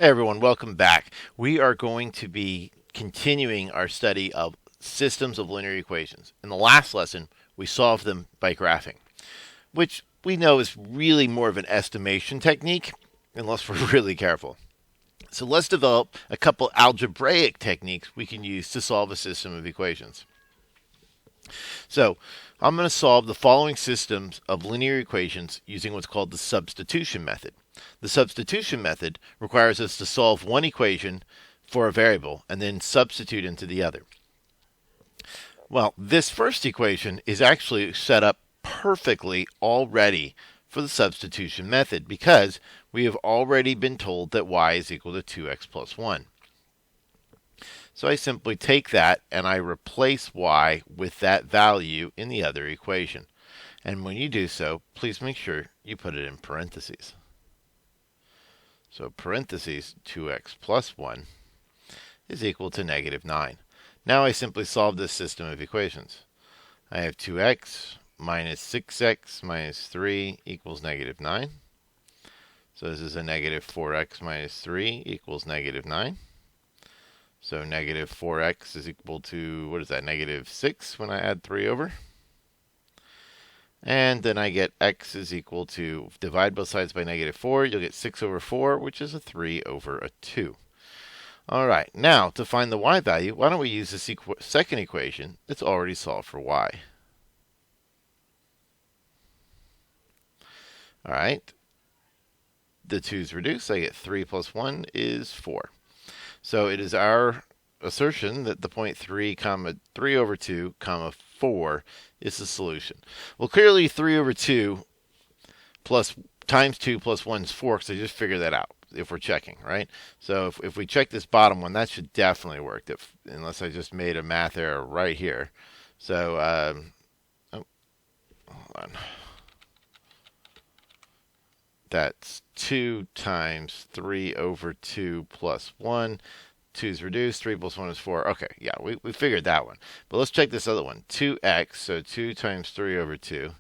Hey everyone, welcome back. We are going to be continuing our study of systems of linear equations. In the last lesson, we solved them by graphing, which we know is really more of an estimation technique unless we're really careful. So let's develop a couple algebraic techniques we can use to solve a system of equations. So I'm going to solve the following systems of linear equations using what's called the substitution method. The substitution method requires us to solve one equation for a variable and then substitute into the other. Well, this first equation is actually set up perfectly already for the substitution method because we have already been told that y is equal to 2x plus 1. So I simply take that and I replace y with that value in the other equation. And when you do so, please make sure you put it in parentheses. So parentheses 2x plus 1 is equal to negative 9. Now I simply solve this system of equations. I have 2x minus 6x minus 3 equals negative 9. So this is a negative 4x minus 3 equals negative 9. So negative 4x is equal to, what is that, negative 6 when I add 3 over. And then I get x is equal to, divide both sides by negative 4, you'll get 6 over 4, which is a 3 over a 2. All right, now to find the y value, why don't we use this second equation that's already solved for y. All right, the 2's reduce, I get 3 plus 1 is 4. So it is our assertion that the point 3 comma 3 over 2 comma 4 is the solution. Well, clearly 3 over 2 plus times 2 plus 1 is 4 because I just figured that out if we're checking, right? So if we check this bottom one, that should definitely work, unless I just made a math error right here. So, hold on. That's 2 times 3 over 2 plus 1. 2 is reduced. 3 plus 1 is 4. Okay, yeah, we figured that one. But let's check this other one. 2x, so 2 times 3 over 2,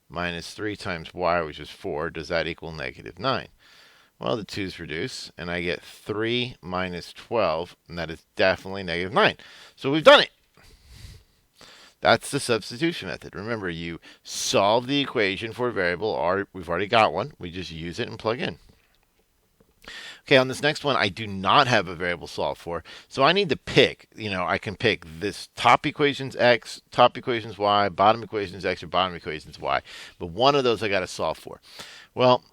minus 3 times y, which is 4. Does that equal negative 9? Well, the 2's reduce, and I get 3 minus 12, and that is definitely negative 9. So we've done it. That's the substitution method. Remember, you solve the equation for a variable, or we've already got one. We just use it and plug in. Okay, on this next one, I do not have a variable solved for, so I need to pick. I can pick this top equation's x, top equation's y, bottom equation's x, or bottom equation's y. But one of those I got to solve for. Well,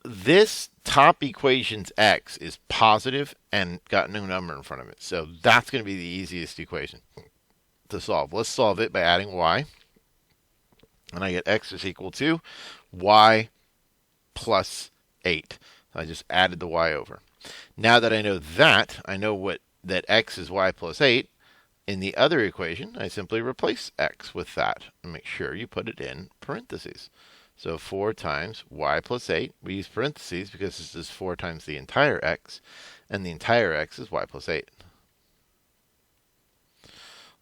this top equation's x is positive and got no number in front of it. So that's going to be the easiest equation to solve. Let's solve it by adding y. And I get x is equal to y plus 8. I just added the y over. Now that I know that, I know that x is y plus 8. In the other equation, I simply replace x with that. And make sure you put it in parentheses. So 4 times y plus 8. We use parentheses because this is 4 times the entire x. And the entire x is y plus 8.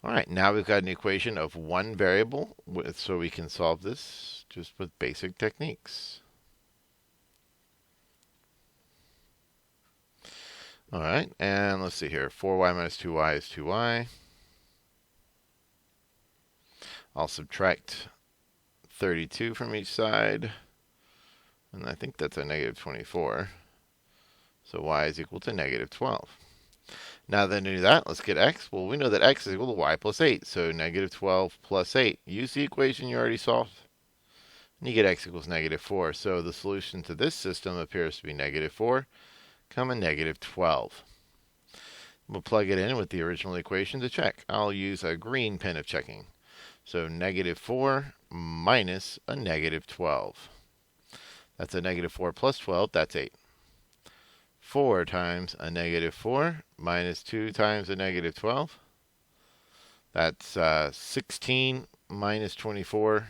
All right, now we've got an equation of one variable, so we can solve this just with basic techniques. All right, and let's see here. 4y minus 2y is 2y. I'll subtract 32 from each side, and I think that's a negative 24. So y is equal to negative 12. Now that I do that, let's get x. Well, we know that x is equal to y plus 8, so negative 12 plus 8. Use the equation you already solved, and you get x equals negative 4. So the solution to this system appears to be negative 4, comma negative 12. We'll plug it in with the original equation to check. I'll use a green pen of checking. So negative 4 minus a negative 12. That's a negative 4 plus 12, that's 8. 4 times a negative 4 minus 2 times a negative 12. That's 16 minus 24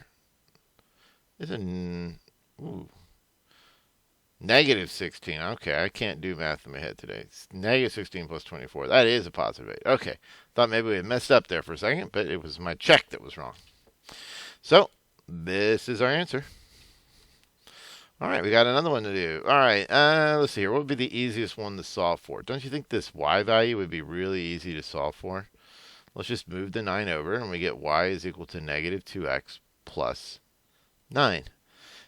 is negative 16. Okay, I can't do math in my head today. It's negative 16 plus 24. That is a positive 8. Okay, thought maybe we had messed up there for a second, but it was my check that was wrong. So this is our answer. All right, we got another one to do. All right, let's see here. What would be the easiest one to solve for? Don't you think this y value would be really easy to solve for? Let's just move the 9 over, and we get y is equal to negative 2x plus 9.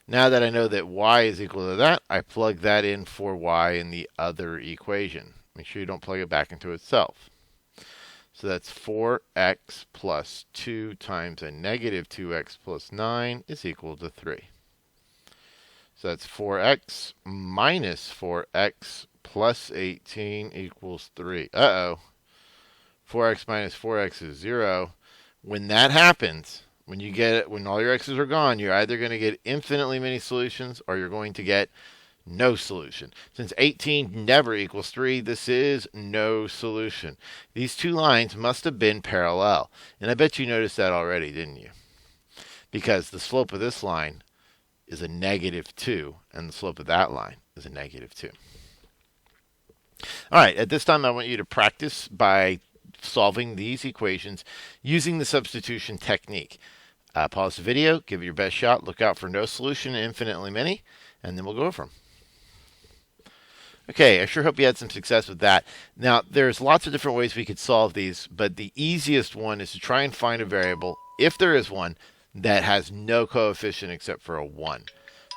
Now that I know that y is equal to that, I plug that in for y in the other equation. Make sure you don't plug it back into itself. So that's 4x plus 2 times a negative 2x plus 9 is equal to 3. So that's 4x minus 4x plus 18 equals 3. Uh-oh. 4x minus 4x is 0. When that happens, when you get it, when all your x's are gone, you're either going to get infinitely many solutions or you're going to get no solution. Since 18 never equals 3, this is no solution. These two lines must have been parallel. And I bet you noticed that already, didn't you? Because the slope of this line is a negative 2, and the slope of that line is a negative 2. All right, at this time I want you to practice by solving these equations using the substitution technique. Pause the video, give it your best shot, look out for no solution and infinitely many, and then we'll go over them. Okay, I sure hope you had some success with that. Now, there's lots of different ways we could solve these, but the easiest one is to try and find a variable, if there is one, that has no coefficient except for a 1.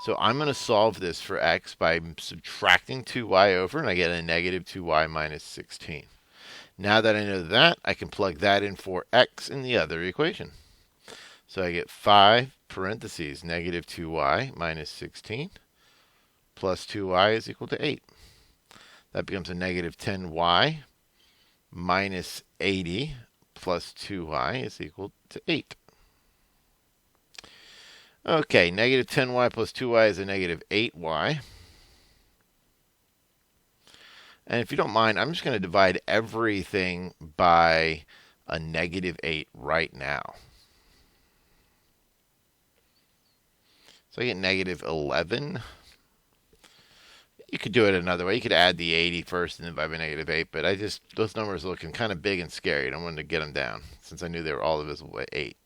So I'm going to solve this for x by subtracting 2y over, and I get a negative 2y minus 16. Now that I know that, I can plug that in for x in the other equation. So I get 5 parentheses negative 2y minus 16 plus 2y is equal to 8. That becomes a negative 10y minus 80 plus 2y is equal to 8. Okay, negative 10y plus 2y is a negative 8y. And if you don't mind, I'm just going to divide everything by a negative 8 right now. So I get negative 11. You could do it another way. You could add the 80 first and then divide by negative 8, but those numbers are looking kind of big and scary, and I wanted to get them down since I knew they were all divisible by 8.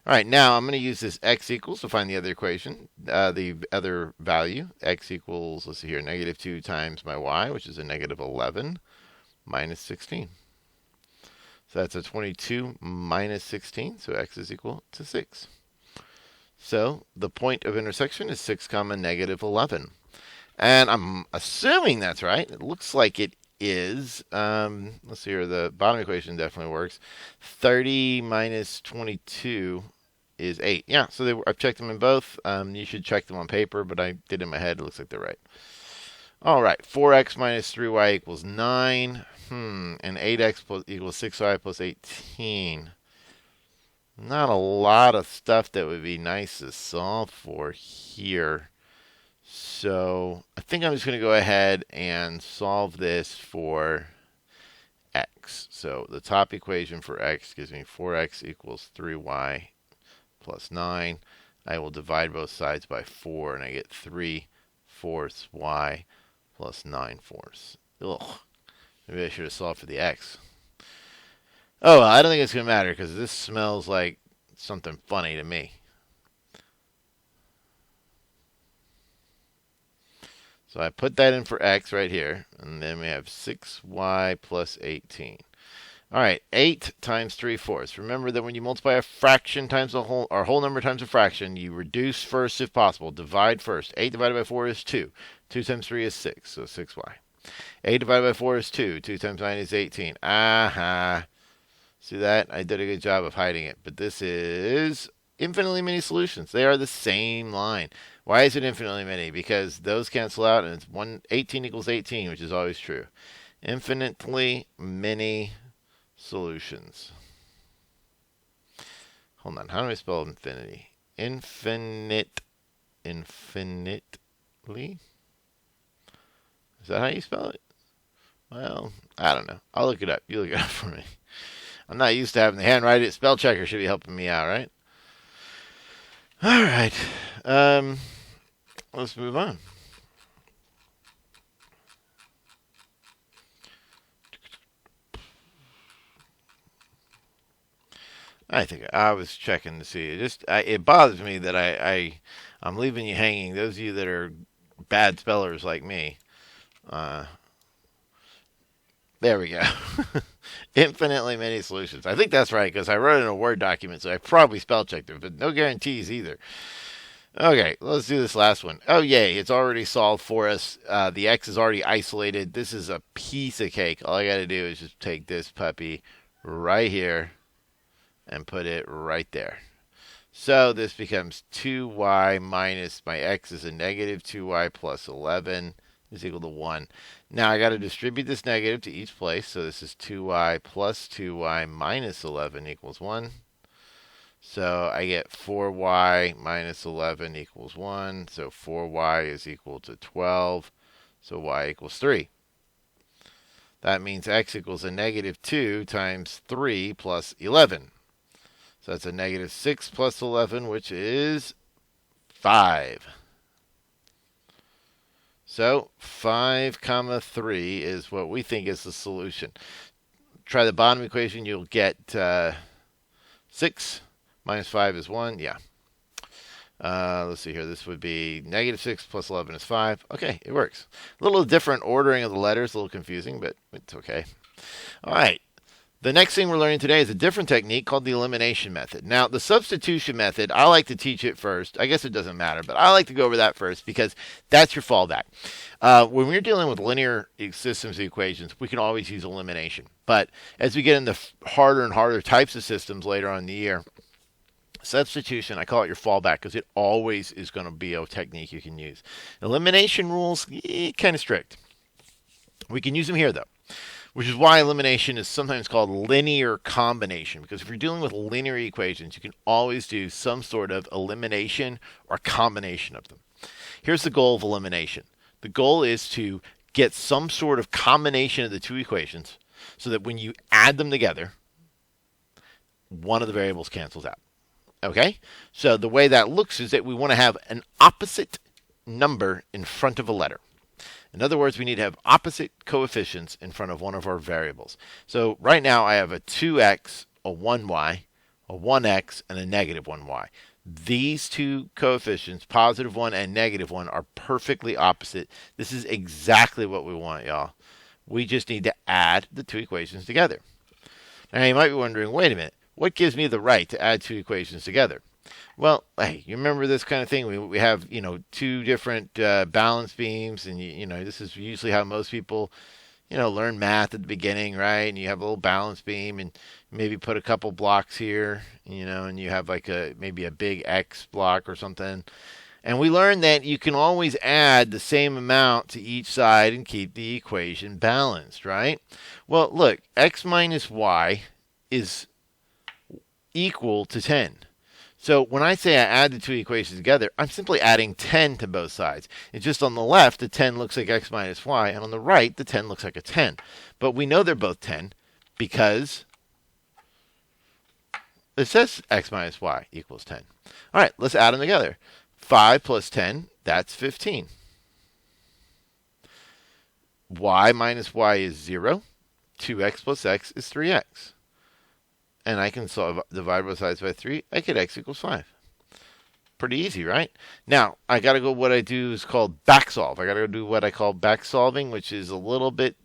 All right, now I'm going to use this x equals to find the other equation, the other value. X equals, let's see here, negative 2 times my y, which is a negative 11, minus 16. So that's a 22 minus 16, so x is equal to 6. So the point of intersection is 6 comma negative 11. And I'm assuming that's right. It looks like it is. Let's see here, the bottom equation definitely works. 30 minus 22 is 8. Yeah, so I've checked them in both. You should check them on paper, but I did in my head. It looks like they're right. All right, 4x minus 3y equals 9. And 8x equals 6y plus 18. Not a lot of stuff that would be nice to solve for here. So I think I'm just going to go ahead and solve this for x. So the top equation for x gives me 4x equals 3y plus 9. I will divide both sides by 4, and I get 3/4 y plus 9/4. Ugh. Maybe I should have solved for the x. Oh, well, I don't think it's going to matter because this smells like something funny to me. So I put that in for x right here, and then we have 6y plus 18. All right, 8 times 3/4. Remember that when you multiply a fraction times a whole, or whole number times a fraction, you reduce first if possible. Divide first. 8 divided by 4 is 2. 2 times 3 is 6, so 6y. 8 divided by 4 is 2. 2 times 9 is 18. Aha. See that? I did a good job of hiding it. But this is infinitely many solutions. They are the same line. Why is it infinitely many? Because those cancel out, and it's 18 equals 18, which is always true. Infinitely many solutions. Hold on. How do I spell infinity? Infinitely? Is that how you spell it? Well, I don't know. I'll look it up. You look it up for me. I'm not used to having the handwriting. Spell checker should be helping me out, right? All right. Let's move on. I think I was checking to see. It bothers me that I'm leaving you hanging. Those of you that are bad spellers like me. Uh, there we go. Infinitely many solutions. I think that's right because I wrote it in a Word document, so I probably spell checked it, but no guarantees either. Okay, let's do this last one. Oh, yay, it's already solved for us. The x is already isolated. This is a piece of cake. All I got to do is just take this puppy right here and put it right there. So this becomes 2y minus my x is a negative 2y plus 11 is equal to 1. Now I got to distribute this negative to each place. So this is 2y plus 2y minus 11 equals 1. So I get 4y minus 11 equals 1. So 4y is equal to 12. So y equals 3. That means x equals a negative 2 times 3 plus 11. So that's a negative 6 plus 11, which is 5. So 5 comma 3 is what we think is the solution. Try the bottom equation. You'll get 6 minus 5 is 1. Yeah. Let's see here. This would be negative 6 plus 11 is 5. Okay, it works. A little different ordering of the letters. A little confusing, but it's okay. All right. The next thing we're learning today is a different technique called the elimination method. Now, the substitution method, I like to teach it first. I guess it doesn't matter, but I like to go over that first because that's your fallback. When we're dealing with linear systems of equations, we can always use elimination. But as we get into harder and harder types of systems later on in the year, substitution, I call it your fallback because it always is going to be a technique you can use. Elimination rules, kind of strict. We can use them here, though, which is why elimination is sometimes called linear combination, because if you're dealing with linear equations, you can always do some sort of elimination or combination of them. Here's the goal of elimination. The goal is to get some sort of combination of the two equations so that when you add them together, one of the variables cancels out. Okay? So the way that looks is that we want to have an opposite number in front of a letter. In other words, we need to have opposite coefficients in front of one of our variables. So right now I have a 2x, a 1y, a 1x, and a negative 1y. These two coefficients, positive 1 and negative 1, are perfectly opposite. This is exactly what we want, y'all. We just need to add the two equations together. Now you might be wondering, wait a minute, what gives me the right to add two equations together? Well, hey, you remember this kind of thing? We have, two different balance beams, and this is usually how most people, learn math at the beginning, right? And you have a little balance beam, and maybe put a couple blocks here, and you have like maybe a big X block or something. And we learned that you can always add the same amount to each side and keep the equation balanced, right? Well, look, x minus y is equal to 10. So when I say I add the two equations together, I'm simply adding 10 to both sides. It's just on the left, the 10 looks like x minus y, and on the right, the 10 looks like a 10. But we know they're both 10 because it says x minus y equals 10. All right, let's add them together. 5 plus 10, that's 15. Y minus y is 0. 2x plus x is 3x. And I can divide both sides by 3. I get x equals 5. Pretty easy, right? Now, I got to go what I do is called back solve. I got to go do what I call back solving, which is a little bit,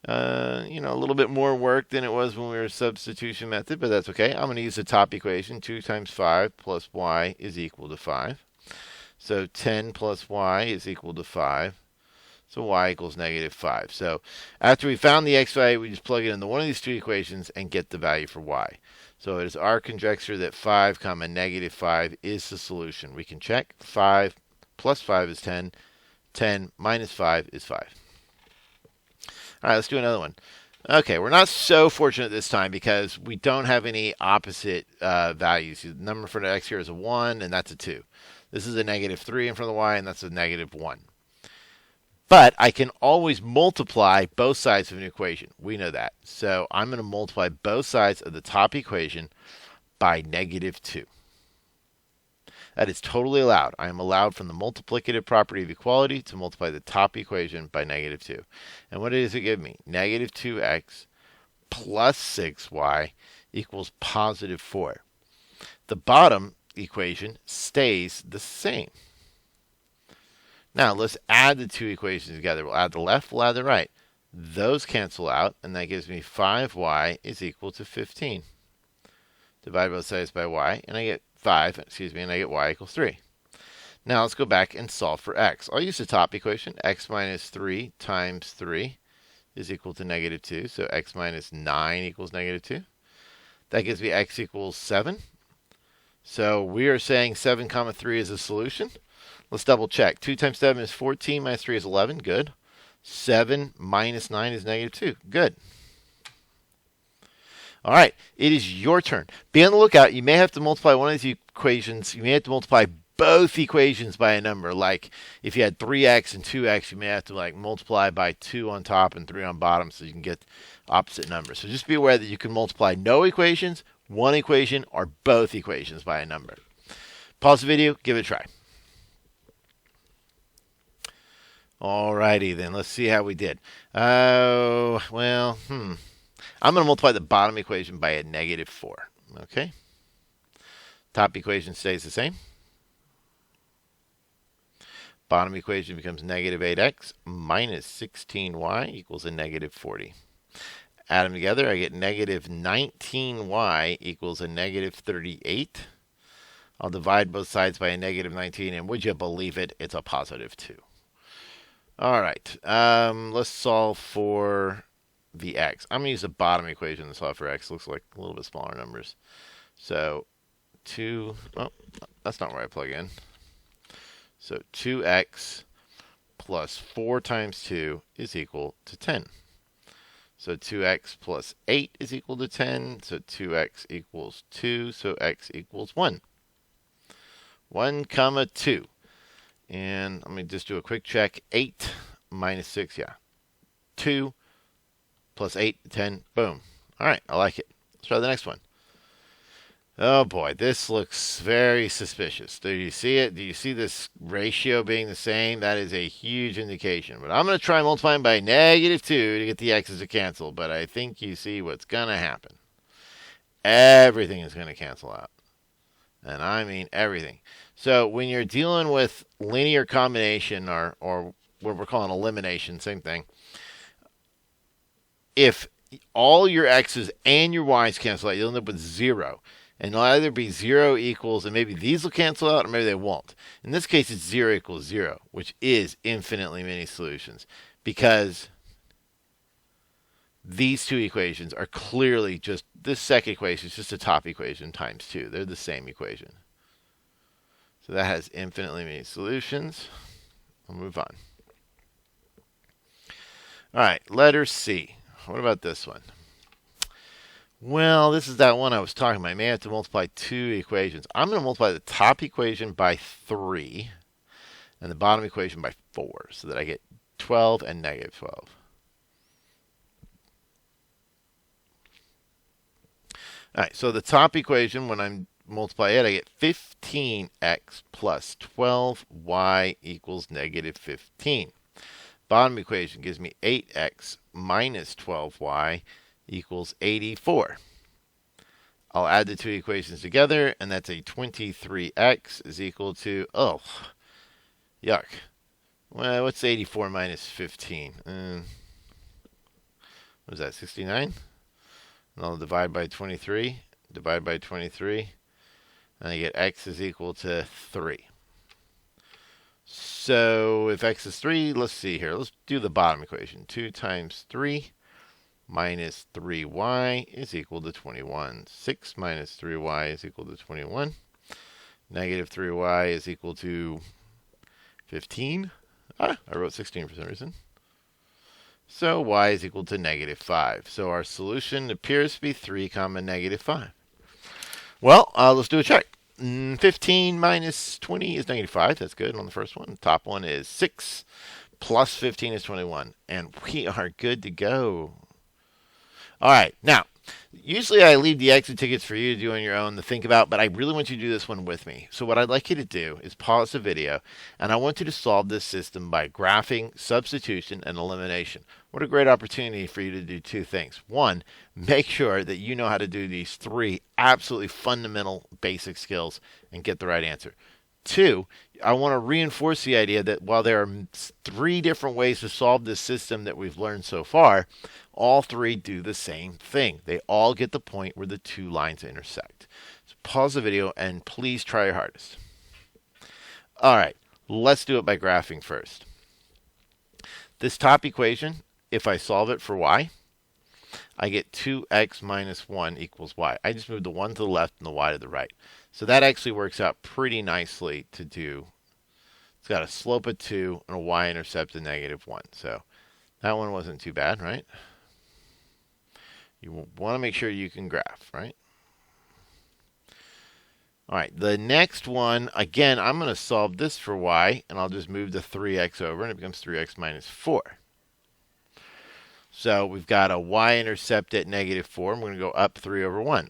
a little bit more work than it was when we were substitution method, but that's okay. I'm going to use the top equation. 2 times 5 plus y is equal to 5. So 10 plus y is equal to 5. So y equals negative 5. So after we found the x value, we just plug it into one of these two equations and get the value for y. So it is our conjecture that 5 comma negative 5 is the solution. We can check. 5 plus 5 is 10. 10 minus 5 is 5. All right, let's do another one. Okay, we're not so fortunate this time because we don't have any opposite values. The number for the x here is a 1, and that's a 2. This is a negative 3 in front of the y, and that's a negative 1. But I can always multiply both sides of an equation. We know that. So I'm going to multiply both sides of the top equation by negative 2. That is totally allowed. I am allowed from the multiplicative property of equality to multiply the top equation by negative 2. And what does it give me? Negative 2x plus 6y equals positive 4. The bottom equation stays the same. Now, let's add the two equations together. We'll add the left, we'll add the right. Those cancel out, and that gives me 5y is equal to 15. Divide both sides by y, and I get and I get y equals 3. Now, let's go back and solve for x. I'll use the top equation. X minus 3 times 3 is equal to negative 2. So x minus 9 equals negative 2. That gives me x equals 7. So we are saying 7 comma 3 is a solution. Let's double check. 2 times 7 is 14, minus 3 is 11. Good. 7 minus 9 is negative 2. Good. All right, it is your turn. Be on the lookout. You may have to multiply one of these equations. You may have to multiply both equations by a number. Like if you had 3x and 2x, you may have to multiply by 2 on top and 3 on bottom so you can get opposite numbers. So just be aware that you can multiply no equations, one equation, or both equations by a number. Pause the video, give it a try. Alrighty then, let's see how we did. I'm going to multiply the bottom equation by a negative 4. Okay. Top equation stays the same. Bottom equation becomes negative 8x minus 16y equals a negative 40. Add them together, I get negative 19y equals a negative 38. I'll divide both sides by a negative 19, and would you believe it, it's a positive 2. All right, let's solve for the x. I'm going to use the bottom equation to solve for x. Looks like a little bit smaller numbers. So 2, that's not where I plug in. So 2x plus 4 times 2 is equal to 10. So 2x plus 8 is equal to 10. So 2x equals 2. So x equals 1. 1 comma 2. And let me just do a quick check. 8 minus 6, 2 plus 8, 10, boom. All right, I like it. Let's try the next one. Oh boy, this looks very suspicious. Do you see it? Do you see this ratio being the same? That is a huge indication. But I'm going to try multiplying by negative 2 to get the x's to cancel. But I think you see what's going to happen. Everything is going to cancel out. And I mean everything. So when you're dealing with linear combination or what we're calling elimination, same thing. If all your x's and your y's cancel out, you'll end up with 0. And it'll either be 0 equals, and maybe these will cancel out, or maybe they won't. In this case, it's 0 equals 0, which is infinitely many solutions. Because these two equations are clearly just, this second equation is just a top equation times 2. They're the same equation. So that has infinitely many solutions. I'll move on. All right, letter C. What about this one? Well, this is that one I was talking about. I may have to multiply two equations. I'm going to multiply the top equation by 3 and the bottom equation by 4 so that I get 12 and negative 12. All right, so the top equation, when I multiply it, I get 15x plus 12y equals negative 15. Bottom equation gives me 8x minus 12y equals 84. I'll add the two equations together, and that's a 23x is equal to, oh, yuck. Well, what's 84 minus 15? What is that, 69? And I'll divide by 23, divide by 23, and I get x is equal to 3. So if x is 3, let's see here. Let's do the bottom equation. 2 times 3 minus 3y is equal to 21. 6 minus 3y is equal to 21. Negative 3y is equal to 15. I wrote 16 for some reason. So y is equal to negative 5. So our solution appears to be 3 comma negative 5. Well, let's do a check. 15 minus 20 is negative 5. That's good on the first one. The top one is 6 plus 15 is 21. And we are good to go. All right. Now, Usually I leave the exit tickets for you to do on your own to think about, but I really want you to do this one with me. So what I'd like you to do is pause the video, and I want you to solve this system by graphing, substitution, and elimination. What a great opportunity for you to do two things. One, make sure that you know how to do these three absolutely fundamental basic skills and get the right answer. Two, I want to reinforce the idea that while there are three different ways to solve this system that we've learned so far, all three do the same thing. They all get the point where the two lines intersect. So pause the video and please try your hardest. All right, let's do it by graphing first. This top equation, if I solve it for y, I get 2x minus 1 equals y. I just moved the 1 to the left and the y to the right. So that actually works out pretty nicely to do. It's got a slope of 2 and a y-intercept of negative 1. So that one wasn't too bad, right? You want to make sure you can graph, right? All right, the next one, again, I'm going to solve this for y, and I'll just move the 3x over, and it becomes 3x minus 4. So we've got a y-intercept at negative 4, and we're going to go up 3 over 1.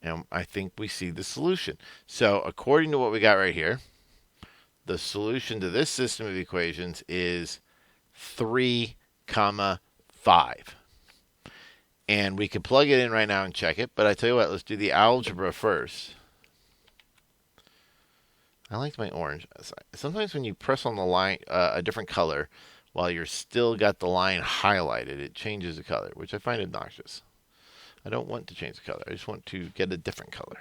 And I think we see the solution. So according to what we got right here, the solution to this system of equations is 3, 5. And we can plug it in right now and check it. But I tell you what, let's do the algebra first. I liked my orange. Sometimes when you press on the line, a different color, while you're still got the line highlighted, it changes the color, which I find obnoxious. I don't want to change the color. I just want to get a different color.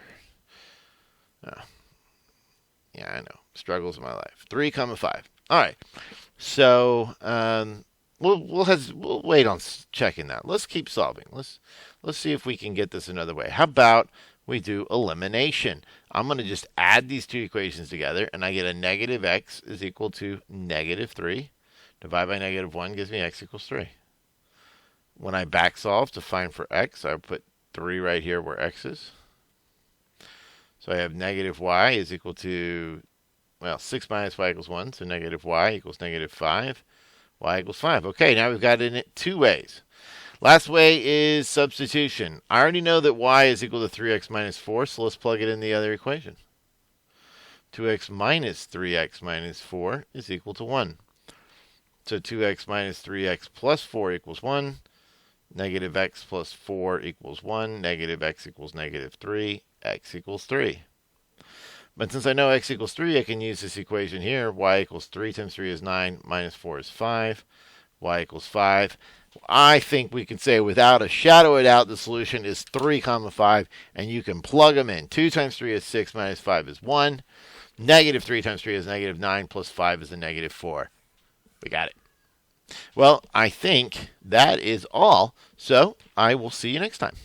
Yeah, I know. Struggles of my life. 3, 5. All right. So we'll wait on checking that. Let's keep solving. Let's see if we can get this another way. How about we do elimination? I'm going to just add these two equations together, and I get a negative x is equal to negative 3. Divide by negative 1 gives me x equals 3. When I back solve to find for x, I put 3 right here where x is. So I have negative y is equal to, well, 6 minus y equals 1, so negative y equals negative 5. Y equals 5. Okay, now we've got it in two ways. Last way is substitution. I already know that y is equal to 3x minus 4, so let's plug it in the other equation. 2x minus 3x minus 4 is equal to 1. So 2x minus 3x plus 4 equals 1. Negative x plus 4 equals 1. Negative x equals negative 3. X equals 3. But since I know x equals 3, I can use this equation here. Y equals 3 times 3 is 9, minus 4 is 5. Y equals 5. I think we can say without a shadow of a doubt the solution is 3, 5, and you can plug them in. 2 times 3 is 6, minus 5 is 1. Negative 3 times 3 is negative 9, plus 5 is a negative 4. We got it. Well, I think that is all, so I will see you next time.